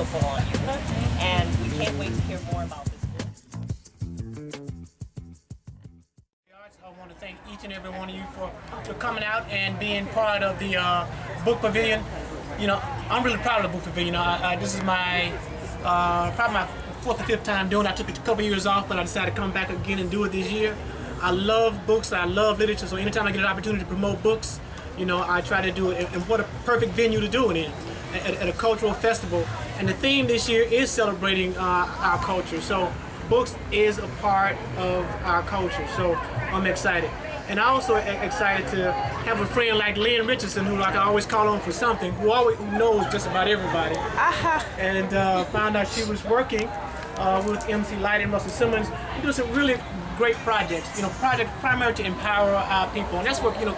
beautiful on you. And we can't wait to hear more about this book. I want to thank each and every one of you for coming out and being part of the Book Pavilion. You know, I'm really proud of the Book Pavilion. This is my probably my 4th or 5th time doing it. I took a couple years off, but I decided to come back again and do it this year. I love books, I love literature, so anytime I get an opportunity to promote books, you know, I try to do it. And what a perfect venue to do it in, at a cultural festival. And the theme this year is celebrating our culture. So books is a part of our culture, so I'm excited. And I'm also excited to have a friend like Lynn Richardson, who I can always call on for something, who knows just about everybody. And found out she was working with MC Lyte and Russell Simmons, and doing some really great projects. You know, projects primarily to empower our people, and that's what, you know,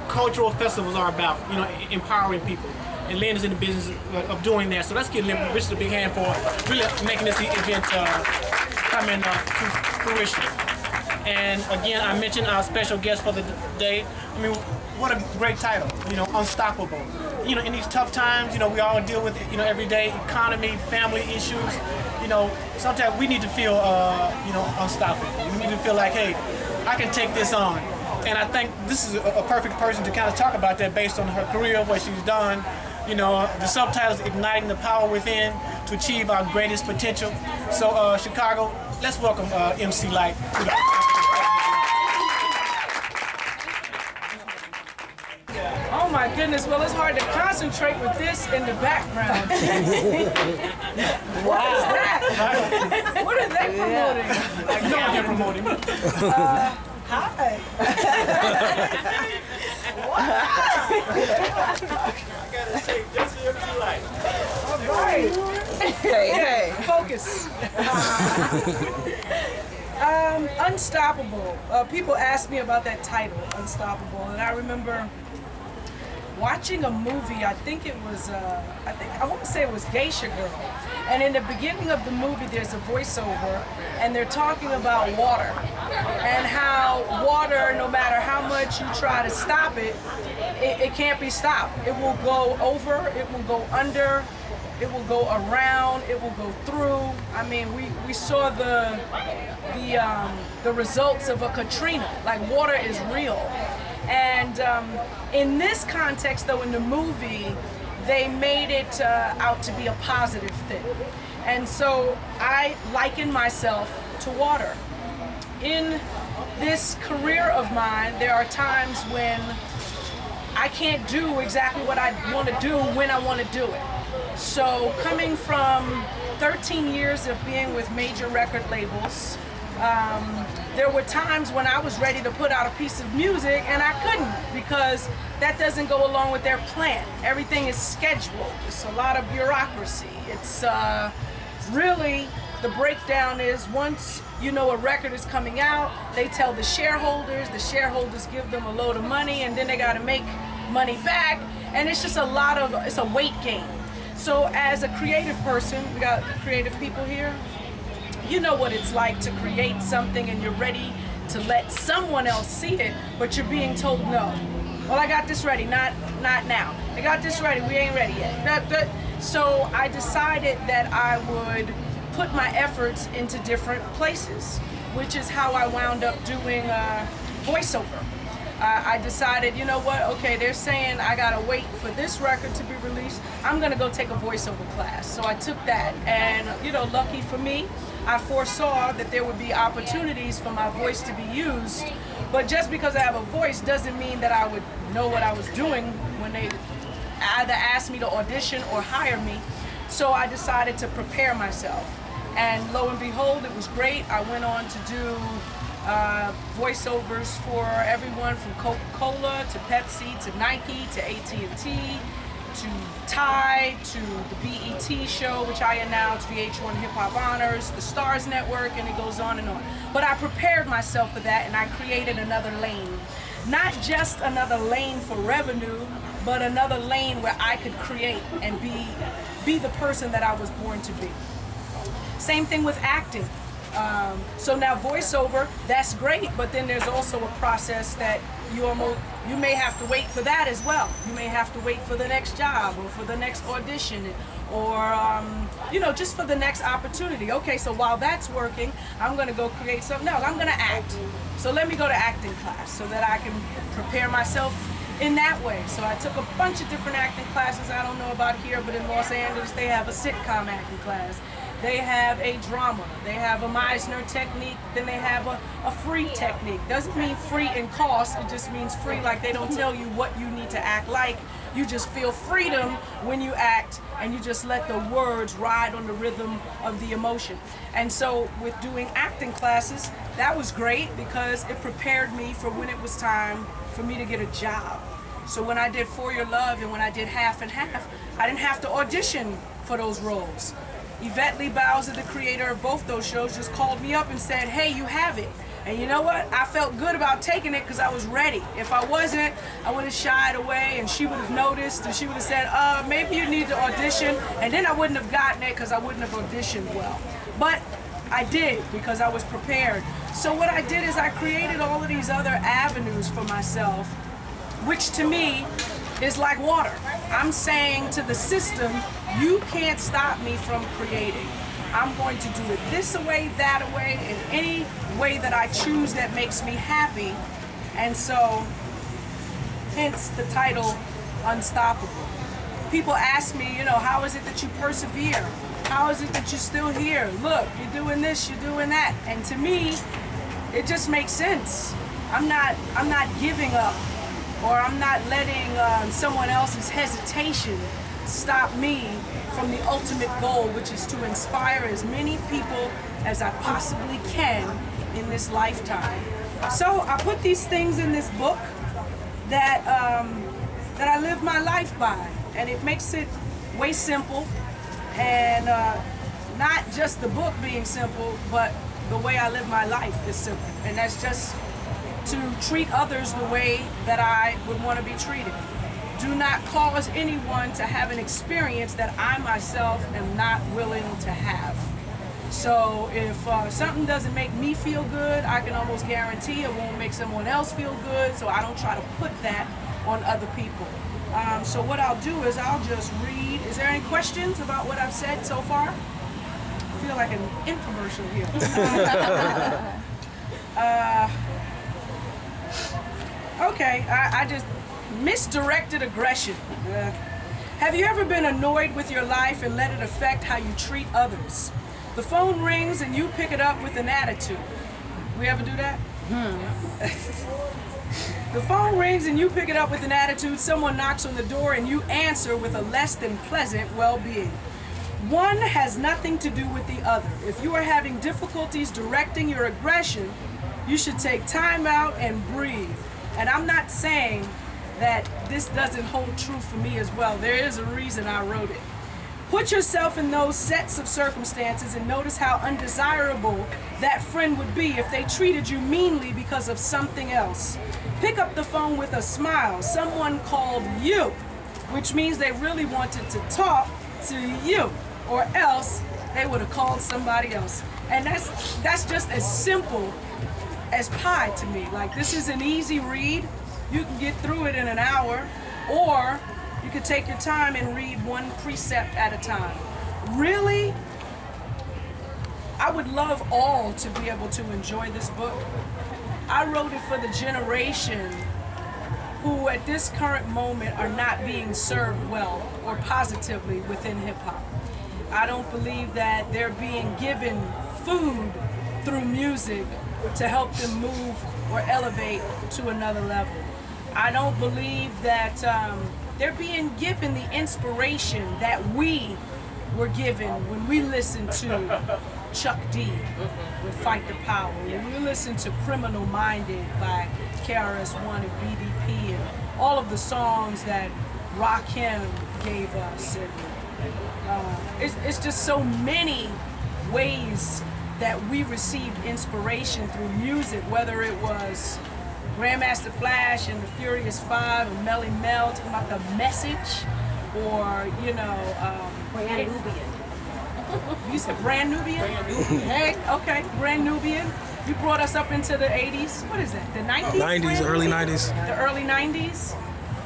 cultural festivals are about. You know, empowering people. And Lynn is in the business of doing that. So let's give Lynn Richardson a big hand for really making this event come to fruition. And again, I mentioned our special guest for the day. I mean, what a great title, you know, Unstoppable. You know, in these tough times, you know, we all deal with, you know, everyday economy, family issues. You know, sometimes we need to feel, you know, unstoppable. We need to feel like, hey, I can take this on. And I think this is a perfect person to kind of talk about that based on her career, what she's done. You know, the subtitle is Igniting the Power Within to Achieve Our Greatest Potential. So, Chicago, let's welcome MC Lyte to the Oh my goodness, well, it's hard to concentrate with this in the background. What is that? What are they promoting? You know what they're promoting. Hi. Wow. I gotta say, just MC Lyte. All right. Hey. Focus. Unstoppable. People ask me about that title, Unstoppable, and I remember watching a movie. I think it was, I want to say it was Geisha Girl. And in the beginning of the movie, there's a voiceover, and they're talking about water, and how water, no matter how much you try to stop it, it can't be stopped. It will go over, it will go under, it will go around, it will go through. I mean, we saw the results of a Katrina. Like, water is real. And in this context, though, in the movie, they made it out to be a positive thing. And so I liken myself to water. In this career of mine, there are times when I can't do exactly what I want to do when I want to do it. So coming from 13 years of being with major record labels, there were times when I was ready to put out a piece of music and I couldn't, because that doesn't go along with their plan. Everything is scheduled. It's a lot of bureaucracy. It's really, the breakdown is, once you know a record is coming out, they tell the shareholders give them a load of money, and then they got to make money back, and it's just it's a weight game. So as a creative person, we got creative people here, you know what it's like to create something and you're ready to let someone else see it, but you're being told no. Well, I got this ready, not now. I got this ready, we ain't ready yet. So I decided that I would put my efforts into different places, which is how I wound up doing voiceover. I decided, you know what, okay, they're saying I gotta wait for this record to be released. I'm gonna go take a voiceover class. So I took that, and you know, lucky for me, I foresaw that there would be opportunities for my voice to be used. But just because I have a voice doesn't mean that I would know what I was doing when they either asked me to audition or hire me. So I decided to prepare myself. And lo and behold, it was great. I went on to do voiceovers for everyone from Coca-Cola to Pepsi to Nike to AT&T to Tide to the BET show, which I announced, VH1 Hip Hop Honors, the Stars Network, and it goes on and on. But I prepared myself for that, and I created another lane. Not just another lane for revenue, but another lane where I could create and be the person that I was born to be. Same thing with acting. So now voiceover, that's great, but then there's also a process that you may have to wait for that as well. You may have to wait for the next job or for the next audition or just for the next opportunity. Okay, so while that's working, I'm gonna go create something else. I'm gonna act. So let me go to acting class so that I can prepare myself in that way. So I took a bunch of different acting classes. I don't know about here, but in Los Angeles, they have a sitcom acting class. They have a drama, they have a Meisner technique, then they have a free technique. Doesn't mean free in cost, it just means free like they don't tell you what you need to act like. You just feel freedom when you act and you just let the words ride on the rhythm of the emotion. And so with doing acting classes, that was great because it prepared me for when it was time for me to get a job. So when I did For Your Love and when I did Half and Half, I didn't have to audition for those roles. Yvette Lee Bowser, the creator of both those shows, just called me up and said, hey, you have it. And you know what? I felt good about taking it because I was ready. If I wasn't, I would have shied away and she would have noticed and she would have said, maybe you need to audition. And then I wouldn't have gotten it because I wouldn't have auditioned well. But I did because I was prepared. So what I did is I created all of these other avenues for myself, which to me is like water. I'm saying to the system, you can't stop me from creating. I'm going to do it this way, that way, in any way that I choose that makes me happy. And so, hence the title, Unstoppable. People ask me, how is it that you persevere? How is it that you're still here? Look, you're doing this, you're doing that. And to me, it just makes sense. I'm not giving up, or I'm not letting someone else's hesitation stop me from the ultimate goal, which is to inspire as many people as I possibly can in this lifetime. So I put these things in this book that I live my life by, and it makes it way simple, and not just the book being simple, but the way I live my life is simple, and that's just to treat others the way that I would want to be treated. Do not cause anyone to have an experience that I myself am not willing to have. So if something doesn't make me feel good, I can almost guarantee it won't make someone else feel good, so I don't try to put that on other people. So what I'll do is I'll just read. Is there any questions about what I've said so far? I feel like an infomercial here. Okay, I just misdirected aggression. Have you ever been annoyed with your life and let it affect how you treat others? The phone rings and you pick it up with an attitude. We ever do that? The phone rings and you pick it up with an attitude. Someone knocks on the door and you answer with a less than pleasant well-being. One has nothing to do with the other. If you are having difficulties directing your aggression, you should take time out and breathe. And I'm not saying that this doesn't hold true for me as well. There is a reason I wrote it. Put yourself in those sets of circumstances and notice how undesirable that friend would be if they treated you meanly because of something else. Pick up the phone with a smile. Someone called you, which means they really wanted to talk to you, or else they would have called somebody else. And that's just as simple as pie to me. Like, this is an easy read. You can get through it in an hour, or you could take your time and read one precept at a time. Really, I would love all to be able to enjoy this book. I wrote it for the generation who at this current moment are not being served well or positively within hip-hop. I don't believe that they're being given food through music to help them move or elevate to another level. I don't believe that they're being given the inspiration that we were given when we listened to Chuck D with Fight the Power, when we listened to Criminal Minded by KRS-One and BDP, and all of the songs that Rakim gave us. And it's just so many ways that we received inspiration through music, whether it was Grandmaster Flash and the Furious Five and Melly Mel talking about the message, or, or Nubian. You said brand Nubian? Hey, okay, brand Nubian. You brought us up into the 80s. What is that? The 90s? 90s, early 90s. The early 90s.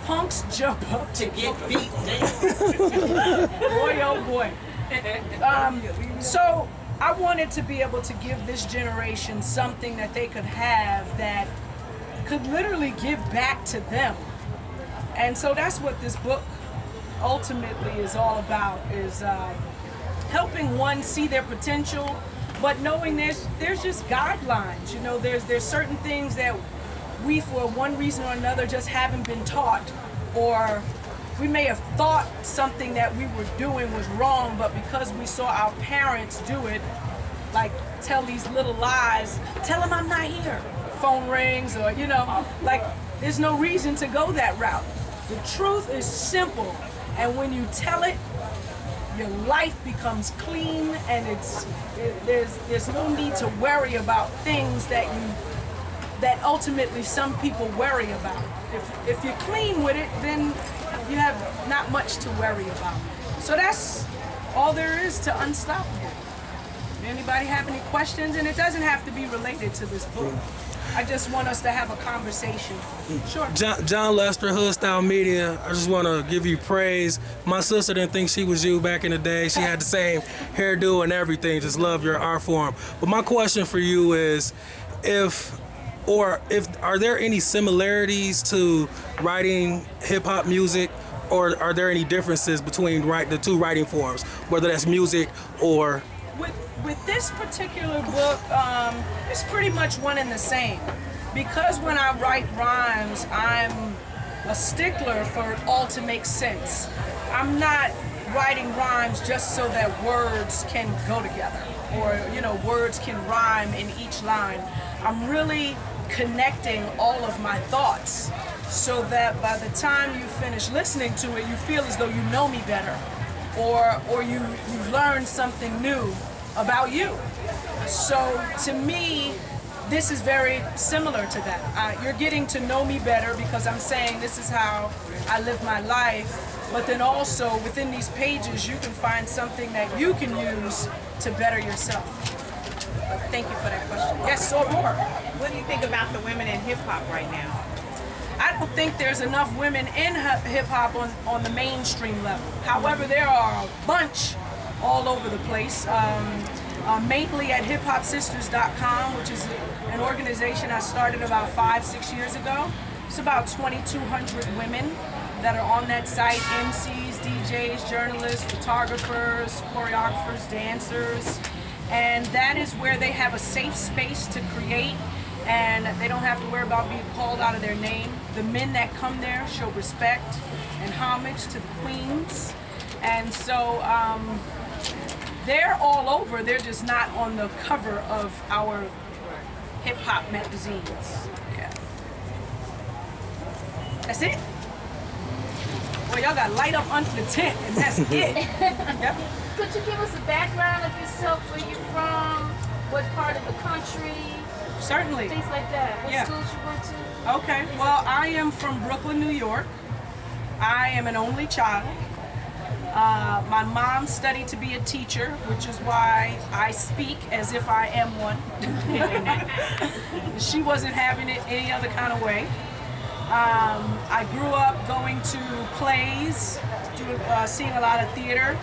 Punks jump up To get beat down. boy, oh boy. So I wanted to be able to give this generation something that they could have that could literally give back to them. And so that's what this book ultimately is all about, is helping one see their potential, but knowing there's just guidelines. You know, there's certain things that we, for one reason or another, just haven't been taught, or we may have thought something that we were doing was wrong, but because we saw our parents do it, like tell these little lies, tell them I'm not here, phone rings, or you know, like there's no reason to go that route. The truth is simple, and when you tell it, your life becomes clean, and there's no need to worry about things that ultimately some people worry about. If you're clean with it, then you have not much to worry about. So that's all there is to Unstoppable. Anybody have any questions? And it doesn't have to be related to this book. I just want us to have a conversation. Sure. John Lester, Hood Style Media. I just want to give you praise. My sister didn't think she was you back in the day. She had the same hairdo and everything. Just love your art form. But my question for you is, are there any similarities to writing hip hop music, or are there any differences between the two writing forms, whether that's music or? With this particular book, it's pretty much one and the same. Because when I write rhymes, I'm a stickler for it all to make sense. I'm not writing rhymes just so that words can go together, or you know, words can rhyme in each line. I'm really connecting all of my thoughts so that by the time you finish listening to it, you feel as though you know me better, or you've learned something new about you. So to me, this is very similar to that. You're getting to know me better because I'm saying this is how I live my life, but then also within these pages you can find something that you can use to better yourself. Thank you for that question. Yes, so more. What do you think about the women in hip hop right now? I don't think there's enough women in hip hop on the mainstream level. However, there are a bunch all over the place, mainly at hiphopsisters.com, which is an organization I started about 5-6 years ago. It's about 2,200 women that are on that site: MCs, DJs, journalists, photographers, choreographers, dancers, and that is where they have a safe space to create, and they don't have to worry about being called out of their name. The men that come there show respect and homage to the queens, and so they're all over. They're just not on the cover of our hip-hop magazines. Yeah. That's it. Well, y'all got light up under the tent, and that's it. Yep. Could you give us a background of yourself, where you're from, what part of the country, Certainly. things like that, what Yeah. schools you went to? Okay, well, I am from Brooklyn, New York. I am an only child. My mom studied to be a teacher, which is why I speak as if I am one. She wasn't having it any other kind of way. I grew up going to plays, seeing a lot of theater.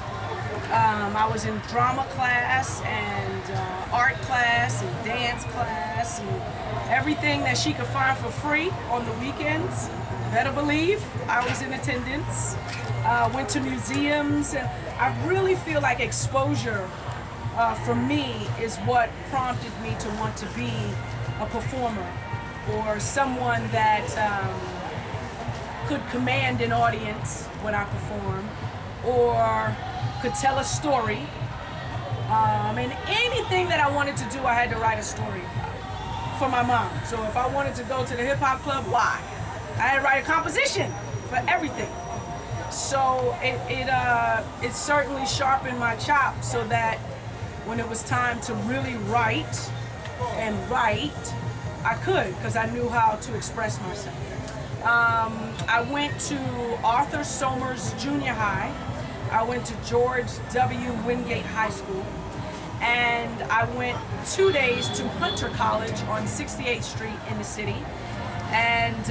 I was in drama class and art class and dance class and everything that she could find for free on the weekends. Better believe I was in attendance. Went to museums, and I really feel like exposure for me is what prompted me to want to be a performer, or someone that could command an audience when I perform, or could tell a story. And anything that I wanted to do, I had to write a story about for my mom. So if I wanted to go to the hip hop club, why? I had to write a composition for everything. So it certainly sharpened my chops so that when it was time to really write, I could, because I knew how to express myself. I went to Arthur Somers Junior High. I went to George W. Wingate High School, and I went 2 days to Hunter College on 68th Street in the city. And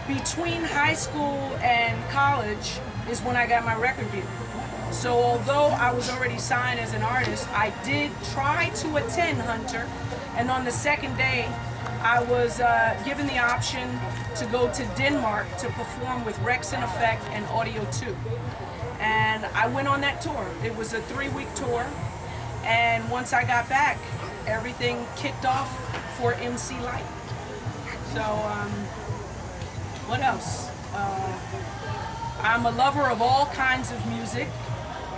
between high school and college is when I got my record deal. So although I was already signed as an artist, I did try to attend Hunter, and on the second day, I was given the option to go to Denmark to perform with Rex in Effect and Audio 2. And I went on that tour. It was a 3-week tour, and once I got back, everything kicked off for MC Lyte. So, what else? I'm a lover of all kinds of music.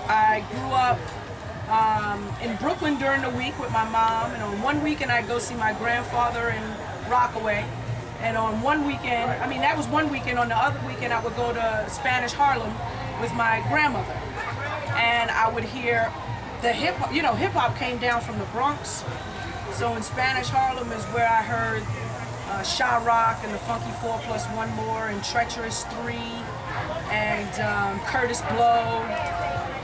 I grew up in Brooklyn during the week with my mom, and on one weekend I'd go see my grandfather in Rockaway. And on one weekend, I mean that was one weekend, on the other weekend I would go to Spanish Harlem with my grandmother. And I would hear the hip-hop, you know, hip-hop came down from the Bronx. So in Spanish Harlem is where I heard Sha Rock and the Funky 4+1 More and Treacherous 3 and Curtis Blow.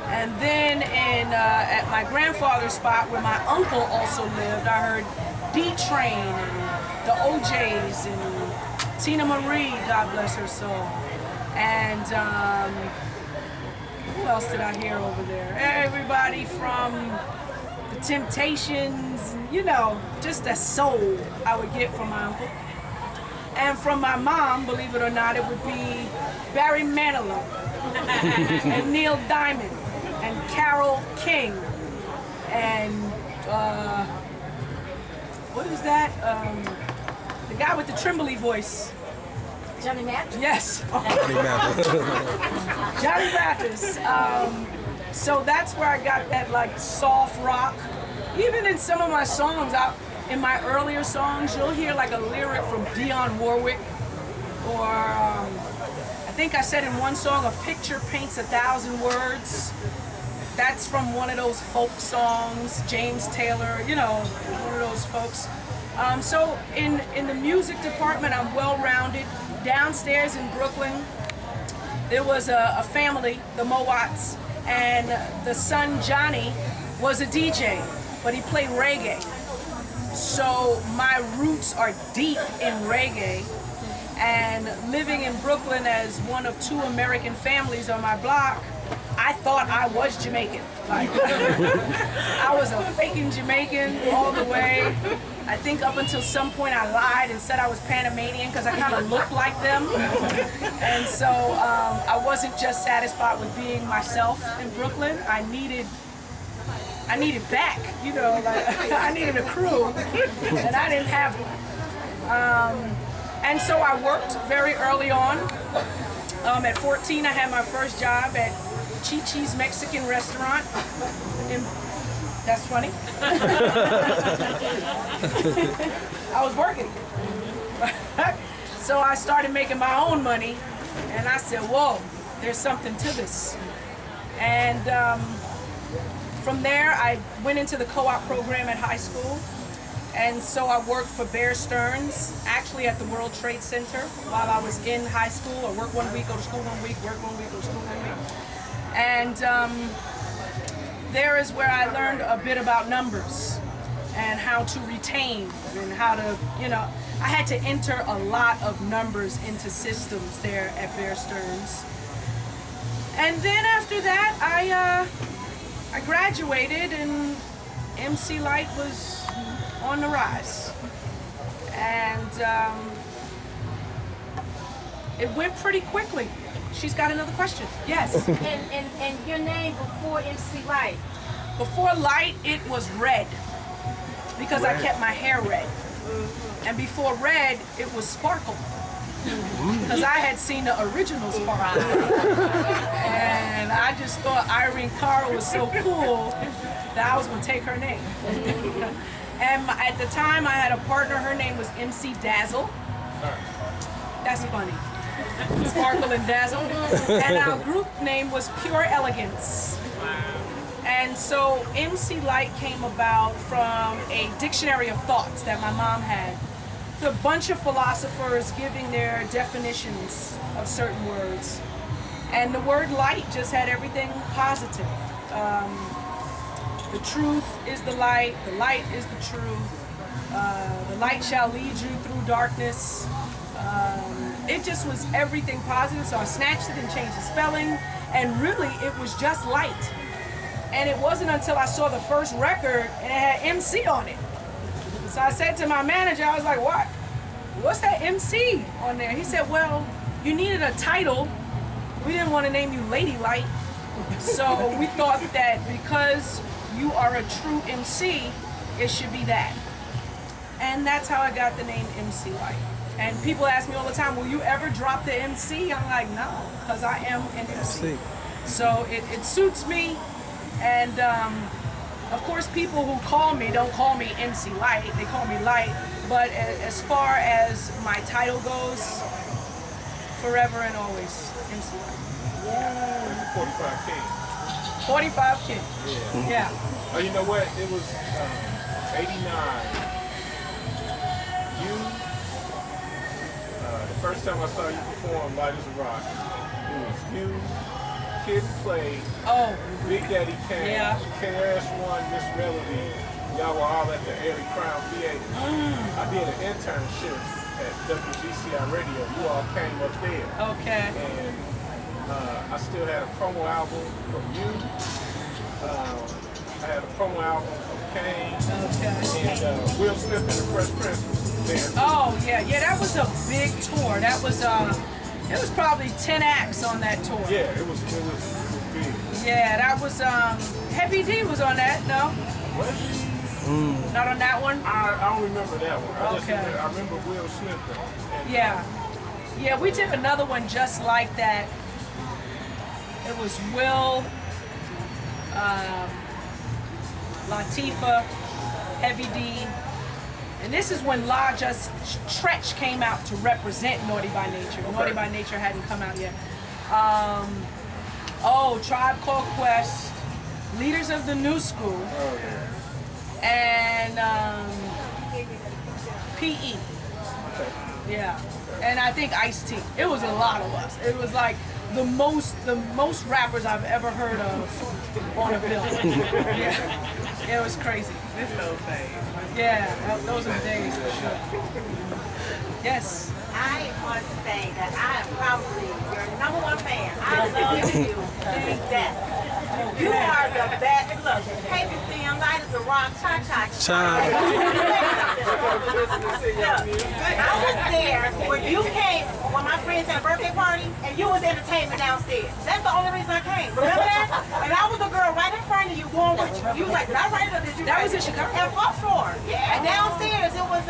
And then at my grandfather's spot where my uncle also lived, I heard D-Train and the OJs and Tina Marie, God bless her soul. And who else did I hear over there? Everybody from the Temptations, you know, just the soul I would get from my uncle. And from my mom, believe it or not, it would be Barry Manilow and Neil Diamond and Carole King and what is that? The guy with the trembly voice. Johnny Mathis? Yes. Johnny Mathis. Johnny Mathis. So that's where I got that like soft rock. Even in some of my songs, in my earlier songs, you'll hear like a lyric from Dionne Warwick, or I think I said in one song, a picture paints 1,000 words. That's from one of those folk songs, James Taylor, you know, one of those folks. So in the music department, I'm well-rounded. Downstairs in Brooklyn, there was a family, the Moats, and the son Johnny was a DJ, but he played reggae. So my roots are deep in reggae, and living in Brooklyn as one of 2 American families on my block, I thought I was Jamaican. Like, I was a faking Jamaican all the way. I think up until some point I lied and said I was Panamanian because I kind of looked like them. And so I wasn't just satisfied with being myself in Brooklyn. I needed back, you know, like I needed a crew, and I didn't have one. And so I worked very early on. At 14, I had my first job at Chi-Chi's Mexican restaurant. That's funny. I was working. So I started making my own money, and I said, whoa, there's something to this. And from there, I went into the co-op program at high school. And so I worked for Bear Stearns, actually at the World Trade Center while I was in high school. I work 1 week, go to school 1 week, work 1 week, go to school 1 week. And there is where I learned a bit about numbers and how to retain and how to, you know, I had to enter a lot of numbers into systems there at Bear Stearns. And then after that, I graduated, and MC Lyte was on the rise. And it went pretty quickly. She's got another question. Yes. And your name before MC Lyte? Before Lyte, it was Red, because I kept my hair red. And before Red, it was Sparkle, because I had seen the original Sparkle. And I just thought Irene Cara was so cool that I was going to take her name. And at the time, I had a partner. Her name was MC Dazzle. That's funny. Sparkle and Dazzle. And our group name was Pure Elegance. And so MC Lyte came about from a dictionary of thoughts that my mom had. It's a bunch of philosophers giving their definitions of certain words. And the word light just had everything positive. The truth is the light is the truth. The light shall lead you through darkness. It just was everything positive, so I snatched it and changed the spelling, and really it was just light. And it wasn't until I saw the first record and it had MC on it. So I said to my manager, I was like, what's that MC on there? He said, well, you needed a title. We didn't want to name you Lady Light. So we thought that because you are a true MC, it should be that. And that's how I got the name MC Lyte. And people ask me all the time, will you ever drop the MC? I'm like, no, because I am an MC. So it suits me. And of course, people who call me don't call me MC Lyte, they call me Lyte. But as far as my title goes, forever and always, MC Lyte. Yeah. 45 King. 45 King. Yeah. Oh, you know what? It was 89. The first time I saw you perform Light as a Rock, it was you, Kid Play, Big Daddy Kane, KRS-One, Miss Melody. Y'all were all at the Airy Crown Theater. I did an internship at WGCI Radio. You all came up there. Okay. And I still had a promo album from you. I had a promo album from Kane. Okay. And Will Smith and the Fresh Prince was there. Oh yeah, that was a big tour. That was it was probably 10 acts on that tour. Yeah, it was big. Yeah, that was Heavy D was on that. No. What? Not on that one. I don't remember that one. I remember Will Smith though. Yeah, we did another one just like that. It was Will, Latifah, Heavy D, and this is when Tretch came out to represent Naughty by Nature. Okay. Naughty by Nature hadn't come out yet. Tribe Called Quest, Leaders of the New School, and PE. Yeah, and I think Ice-T. It was a lot of us. It was like the most rappers I've ever heard of on a bill. Yeah, it was crazy. This those days. Yeah, those are the days for sure. Yes. I want to say that I am probably your #1 fan. I love you to death. You are the best. Look, hey, I'm Light as a Rock. Cha-cha. I was there when you came, when my friends had a birthday party, and you was entertainment downstairs. That's the only reason I came. Remember that? And I was the girl right in front of you going with you. You was like, did I write it or did you write it? That was in Chicago? At Foxford. Yeah. And downstairs, it was,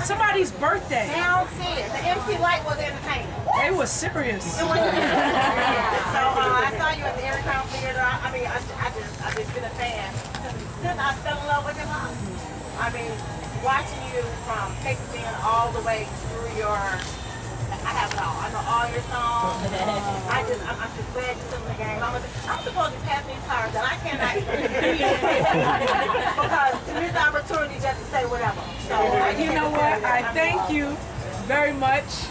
somebody's birthday. Downstairs. The MC Lyte was entertaining. They was serious. It was So I saw you at the Airy Crown Theater. I've just been a fan since I fell in love with hip hop. I mean, watching you from Texas in all the way through your, I have it all. I know all your songs. I'm just glad you're still in the game. I'm supposed to pass these cards and I cannot because to miss the opportunity just to say whatever. So you know what? I thank you very much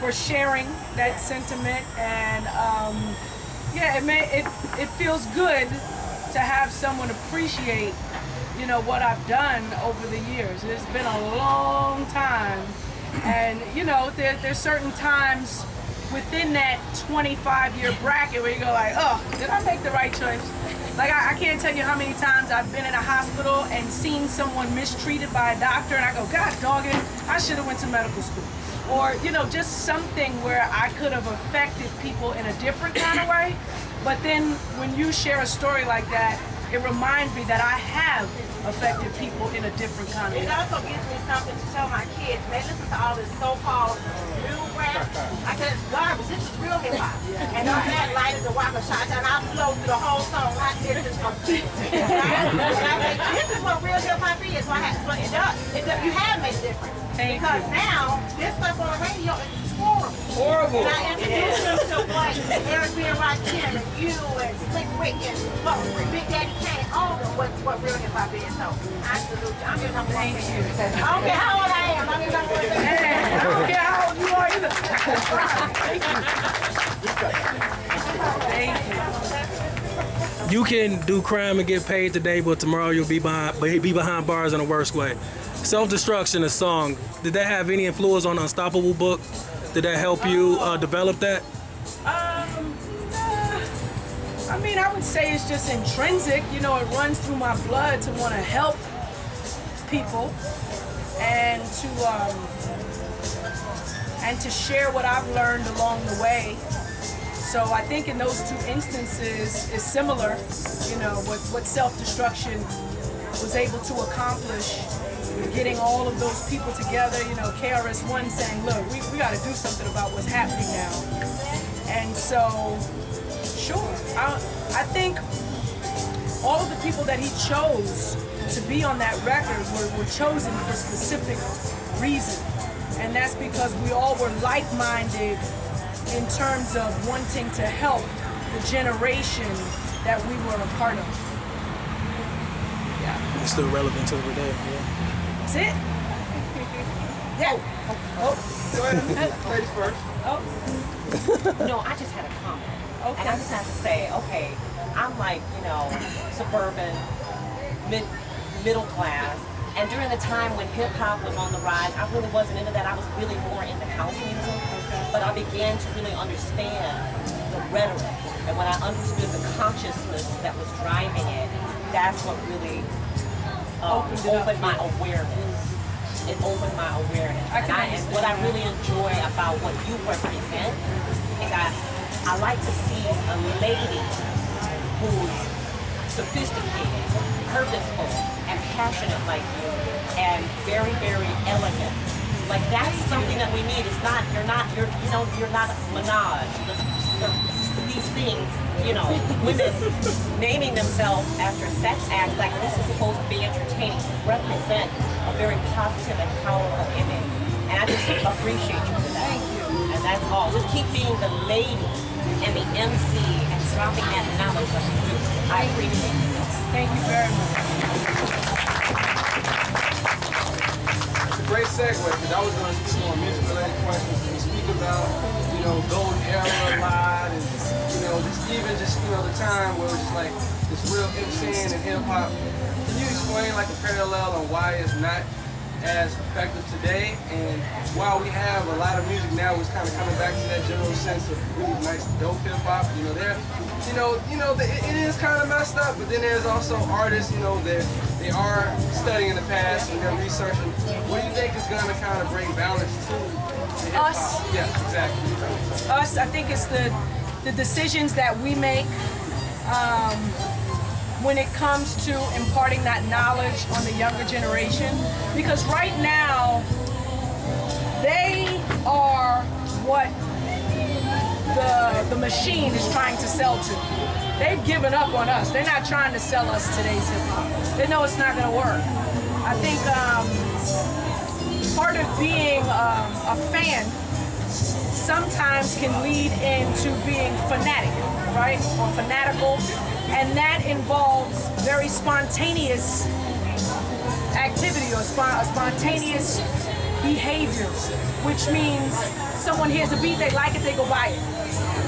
for sharing that sentiment, and it feels good to have someone appreciate, what I've done over the years. It's been a long time, and there's certain times within that 25-year bracket where you go like, oh, did I make the right choice? Like I can't tell you how many times I've been in a hospital and seen someone mistreated by a doctor, and I go, God dog it, I should have went to medical school. Or, just something where I could have affected people in a different kind of way. But then when you share a story like that, it reminds me that I have affected people in a different kind of way. It also gives me something to tell my kids, man, listen to all this so-called new rap. I said, it's garbage. This is real hip-hop. And I had Light as a Rock, and I flow through the whole song. Not this is from kids. And I say, this is what real hip-hop is. So it does. You have made a difference. Because now, this stuff on the radio is horrible. And I introduced them to like Eric B. and Rakim and you and Slick Rick and Big Daddy Kane, all of what real hip hop is. So I salute you. I'm your #1 fan. I don't care how old I am. I'm your #1 fan. I don't care how old you are either. Thank you. You can do crime and get paid today, but tomorrow you'll be behind bars in a worse way. Self-Destruction, a song. Did that have any influence on the Unstoppable book? Did that help you develop that? I mean, I would say it's just intrinsic. You know, it runs through my blood to want to help people and to share what I've learned along the way. So I think in those two instances is similar. You know, what Self-Destruction was able to accomplish, getting all of those people together. You know, KRS-One saying, "Look, we got to do something about what's happening now." And so. Sure. I think all of the people that he chose to be on that record were chosen for specific reasons. And that's because we all were like-minded in terms of wanting to help the generation that we were a part of. Yeah. It's still relevant to the day. Yeah. That's it? Yeah. Oh. Go ahead. Ladies first. Oh. No, I just had a comment. Okay. And I just have to say, okay, I'm like, you know, suburban, middle class. And during the time when hip hop was on the rise, I really wasn't into that. I was really more into house music. But I began to really understand the rhetoric. And when I understood the consciousness that was driving it, that's what really opened my awareness. It opened my awareness. And what I really enjoy about what you represent is I like to see a lady who's sophisticated, purposeful, and passionate like you, and very, very elegant. Like that's something that we need. It's not you're not a menage. These things, you know, women naming themselves after sex acts like this is supposed to be entertaining, represent a very positive and powerful image. And I just appreciate you for that. Thank you. And that's all. Just keep being the lady and the MC and dropping that knowledge that you do. I appreciate it. Thank you very much. It's a great segue because I was going to speak on music-related questions and speak about, you know, golden era a lot and, you know, the time where it was just like this real MCing and hip-hop. Can you explain like a parallel on why it's not as effective today, and while we have a lot of music now, it's kind of coming back to that general sense of really nice dope hip hop. You know, it is kind of messed up, but then there's also artists, you know, that they are studying the past and they're researching. What do you think is going to kind of bring balance to the hip hop? Us. Yeah, exactly. Us, I think it's the decisions that we make. When it comes to imparting that knowledge on the younger generation, because right now they are what the machine is trying to sell to. They've given up on us. They're not trying to sell us today's hip hop. They know it's not going to work. I think part of being a fan sometimes can lead into being fanatic, right? Or fanatical. And that involves very spontaneous activity or spontaneous behavior, which means someone hears a beat, they like it, they go buy it.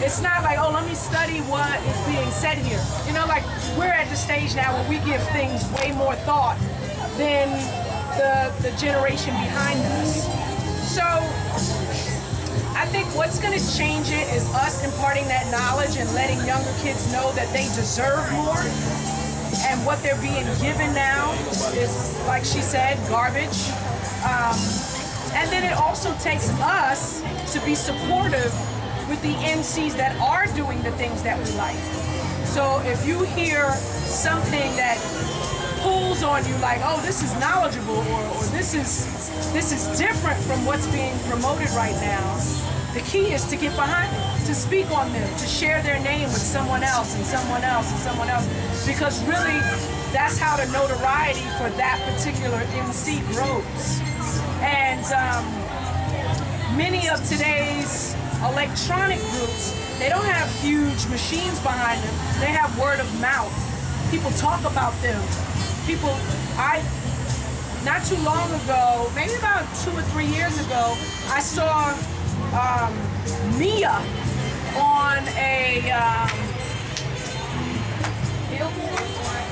It's not like, oh, let me study what is being said here. You know, like we're at the stage now where we give things way more thought than the generation behind us. So I think what's going to change it is us imparting that knowledge and letting younger kids know that they deserve more. And what they're being given now is, like she said, garbage. And then it also takes us to be supportive with the MCs that are doing the things that we like. So if you hear something that pulls on you like, oh, this is knowledgeable, or this is different from what's being promoted right now, the key is to get behind them, to speak on them, to share their name with someone else and someone else and someone else, because really that's how the notoriety for that particular MC grows. And many of today's electronic groups, they don't have huge machines behind them. They have word of mouth. People talk about them. Not too long ago, maybe about 2 or 3 years ago, I saw Mia on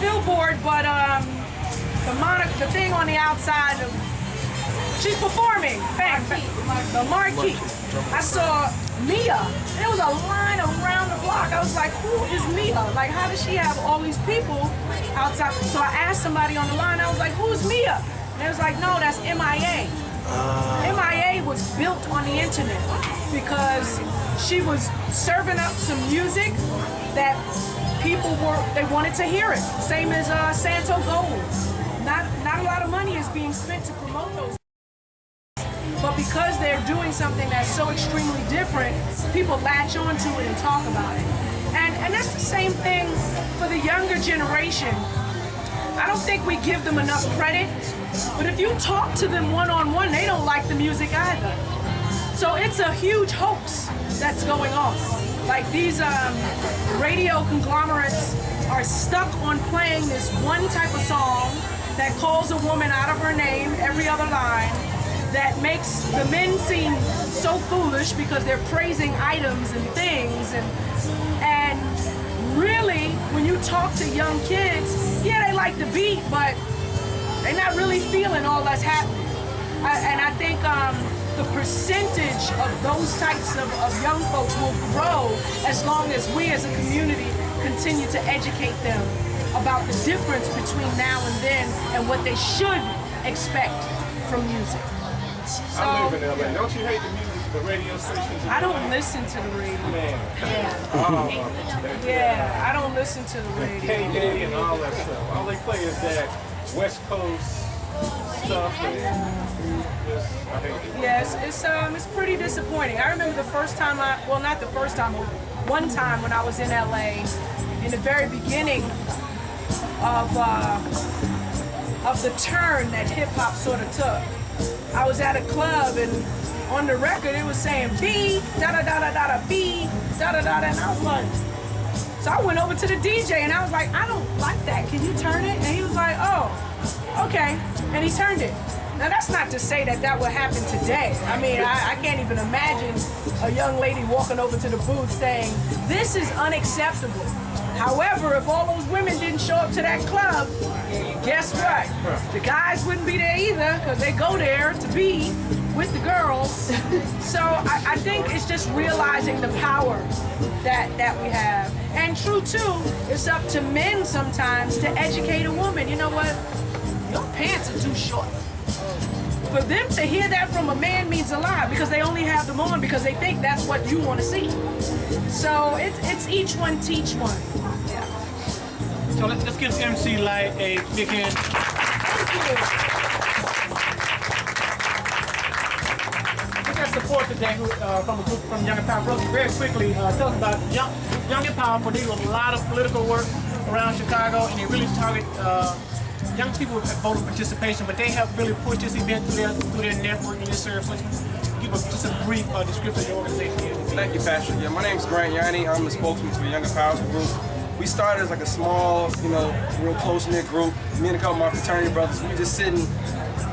Billboard, but the thing on the outside of she's performing. Bang, the marquee. I saw Mia. There was a line around the block. I was like, who is Mia? Like, how does she have all these people outside? So I asked somebody on the line. I was like, who's Mia? And they was like, no, that's MIA. MIA was built on the internet because she was serving up some music that people they wanted to hear it. Same as Santo Gold. Not a lot of money is being spent to promote those. But because they're doing something that's so extremely different, people latch onto it and talk about it. And that's the same thing for the younger generation. I don't think we give them enough credit, but if you talk to them one-on-one, they don't like the music either. So it's a huge hoax that's going on. Like these radio conglomerates are stuck on playing this one type of song that calls a woman out of her name every other line, that makes the men seem so foolish because they're praising items and things, and really, when you talk to young kids, yeah, they like the beat, but they're not really feeling all that's happening. And I think the percentage of those types of young folks will grow as long as we as a community continue to educate them about the difference between now and then and what they should expect from music. So, I live in LA. Don't you hate the music, the radio stations? I don't listen to the radio. Man. Yeah. Yeah, I don't listen to the radio. KD and all that stuff. All they play is that West Coast stuff. And I hate it. Yes, it's pretty disappointing. I remember the first time not the first time, but one time when I was in LA, in the very beginning of the turn that hip hop sort of took. I was at a club and on the record it was saying B, da da da da da da, B, da da da da, and I was like, so I went over to the DJ and I was like, I don't like that. Can you turn it? And he was like, oh, okay. And he turned it. Now that's not to say that that would happen today. I mean, I can't even imagine a young lady walking over to the booth saying, this is unacceptable. However, if all those women didn't show up to that club, guess what? The guys wouldn't be there either because they go there to be with the girls. So I think it's just realizing the power that we have. And true too, it's up to men sometimes to educate a woman. You know what? Your pants are too short. For them to hear that from a man means a lot because they only have them on because they think that's what you want to see. So it's each one teach one. Yeah. So let's give MC Lyte a big hand. Thank you. We got support today from a group from Young and Powerful. Very quickly, tell us about Young and Powerful. They do a lot of political work around Chicago, and they really target young people with voter participation, but they have really pushed this event through their network and their services. Give us just a brief description of your organization. Thank you, Pastor. Yeah, my name's Grant Yanni. I'm the spokesman for Young and Powerful Group. We started as like a small, real close-knit group. Me and a couple of my fraternity brothers, we just sitting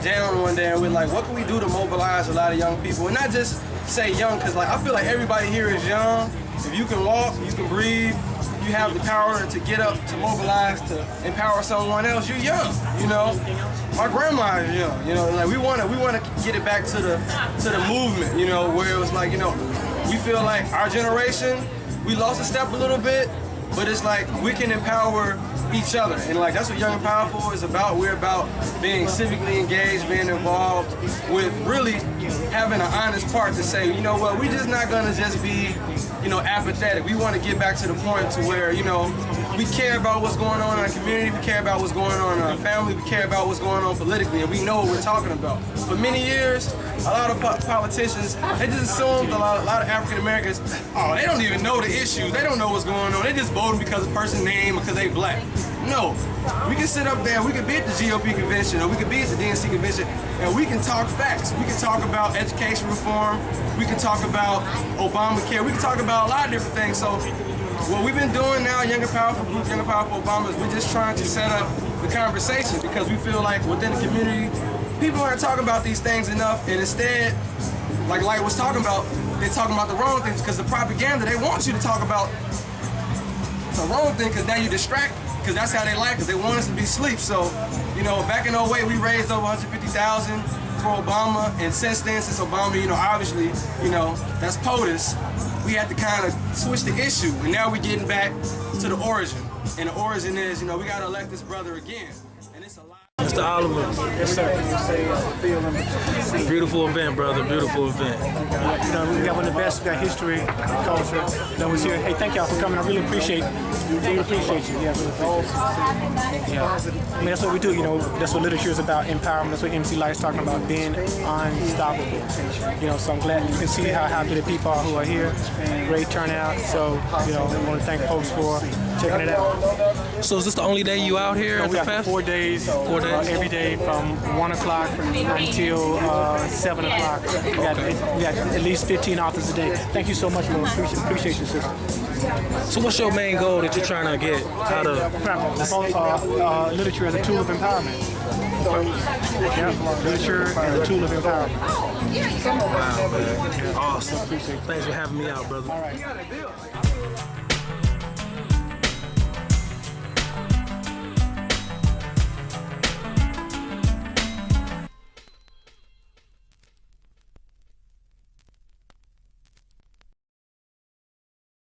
down one day and we're like, what can we do to mobilize a lot of young people? And not just say young, because I feel like everybody here is young. If you can walk, you can breathe, you have the power to get up, to mobilize, to empower someone else, you're young, My grandma is young, we want to get it back to the movement, where it was like, we feel like our generation, we lost a step a little bit, but it's like we can empower each other. And that's what Young and Powerful is about. We're about being civically engaged, being involved with really having an honest part to say, you know what, we're just not gonna just be, apathetic. We want to get back to the point to where, we care about what's going on in our community, we care about what's going on in our family, we care about what's going on politically, and we know what we're talking about. For many years, a lot of politicians, they just assumed a lot of African Americans, they don't even know the issues, they don't know what's going on, they just voting because of person's name or because they black. No, we can sit up there, we can be at the GOP convention or we can be at the DNC convention and we can talk facts. We can talk about education reform, we can talk about Obamacare, we can talk about a lot of different things. So what we've been doing now, Young and Powerful Group, Young and Powerful Obama, is we're just trying to set up the conversation because we feel like within the community, people aren't talking about these things enough, and instead, like Lyte was talking about, they're talking about the wrong things because the propaganda, they want you to talk about the wrong thing because now you distract because that's how they like us. They want us to be asleep. So, you know, back in 08, we raised over 150,000 for Obama, and since then, since Obama, you know, obviously, you know, that's POTUS, we had to kind of switch the issue, and now we're getting back to the origin. And the origin is, you know, we got to elect this brother again. And it's a lot. Mr. Oliver. Yes, sir. Beautiful event, brother. Beautiful event. You know, we got one of the best. We got history, culture that was here. Hey, thank y'all for coming. I really appreciate you. Yeah, really appreciate you. Yeah. I mean, that's what we do. You know, that's what literature is about, empowerment. That's what MC Lyte is talking about, being unstoppable. You know, so I'm glad you can see how happy the people are who are here. Great turnout. So, you know, I want to thank folks for checking it out. So is this the only day you out here at We the got fest? 4 days. 4 days? Every day from 1 o'clock until 7 o'clock. We got at least 15 authors a day. Thank you so much, Lord. Appreciate you, sister. So what's your main goal that you're trying to get out of literature as a tool of empowerment. Yeah, literature as a tool of empowerment. Wow, man. Awesome. Thanks for having me out, brother. All right.